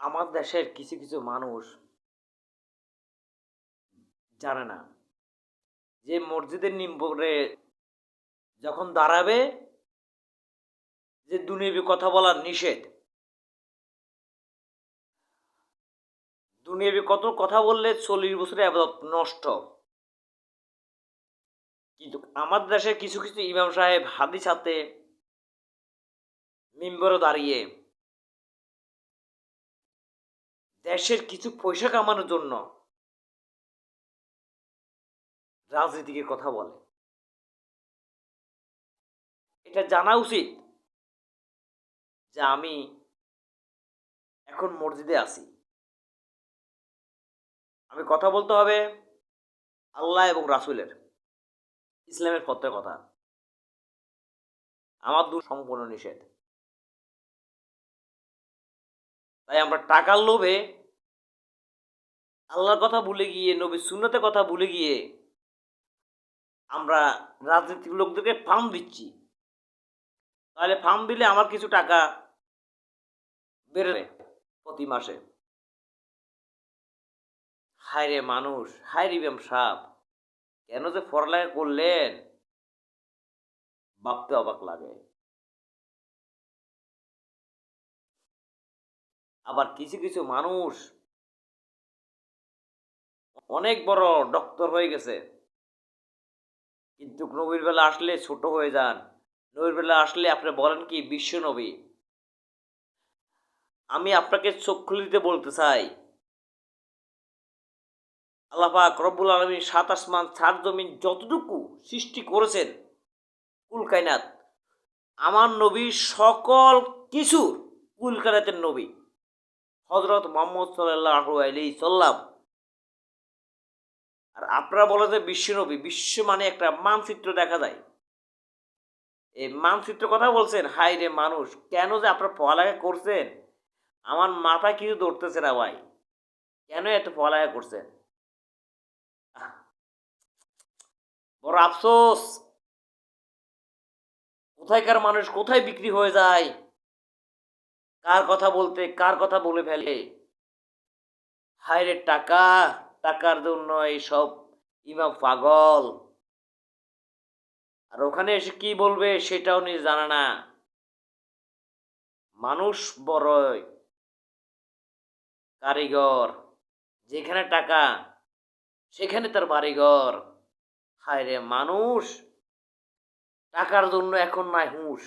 আমার দেশের কিছু কিছু মানুষ জানে না যে মসজিদের নিম্বরে যখন দাঁড়াবে যে দুনিয়াবি কথা বলার নিষেধ। দুনিয়াবি কত কথা বললে 40 বছরের আবাদত নষ্ট। কিন্তু আমাদের দেশের কিছু কিছু ইমাম সাহেব হাদিস হাতে মিম্বরে দাঁড়িয়ে দেশের কিছু পয়সা কামানোর জন্য রাজনীতিকের কথা বলে। এটা জানা উচিত যে আমি এখন মসজিদে আছি, আমি কথা বলতে হবে আল্লাহ এবং রাসূলের, ইসলামের পথের কথা। আমার সম্পূর্ণ নিষেধ। তাই আমরা টাকার লোভে আল্লাহর কথা ভুলে গিয়ে, নবীর সুন্নতের কথা ভুলে গিয়ে আমরা রাজনৈতিক লোকদেরকে ফার্ম দিচ্ছি। তাহলে ফার্ম দিলে আমার কিছু টাকা বেরোবে প্রতি মাসে। হায় রে মানুষ, হায় রে ইমাম সাহেব, কেন যে পড়ালেখা করলেন ভাবতে অবাক লাগে। আবার কিছু কিছু মানুষ অনেক বড় ডক্টর হয়ে গেছে, কিন্তু নবীর বেলা আসলে ছোট হয়ে যান। নবীর বেলা আসলে আপনি বলেন কি বিশ্ব নবী। আমি আপনাকে চোখ খুলে দিতে বলতে চাই, আল্লাহ পাক রব্বুল আলামিন ৭ আসমান ৭ জমিন যতটুকু সৃষ্টি করেছেন কুল কায়নাত, আমার নবী সকল কিছুর কুল কায়নাতের নবী হযরত মুহাম্মদ সাল্লাল্লাহু আলাইহি সাল্লাম। আর আপনারা বলে যে বিশ্ব নবী, বিশ্ব মানে একটা মানচিত্র দেখা যায়। এই মানচিত্র কথা বলছেন, হায় রে মানুষ, কেন যে আপনারা পড়ালেখা করছেন আমার মাথায় কিছু ধরতেছে না ভাই। কেন এত পড়ালেখা করছেন? আহ, বড় আফসোস, কোথায়কার মানুষ কোথায় বিক্রি হয়ে যায়, কার কথা বলতে কার কথা বলে ফেলে। হায় রে টাকা, টাকার জন্য এইসব ইমাম পাগল। আর ওখানে এসে কি বলবে সেটাও নিজে জানে না। মানুষ বড়ই কারিগর, যেখানে টাকা সেখানে তার বাড়িঘর। হায় রে মানুষ, টাকার জন্য এখন নাই হুঁশ।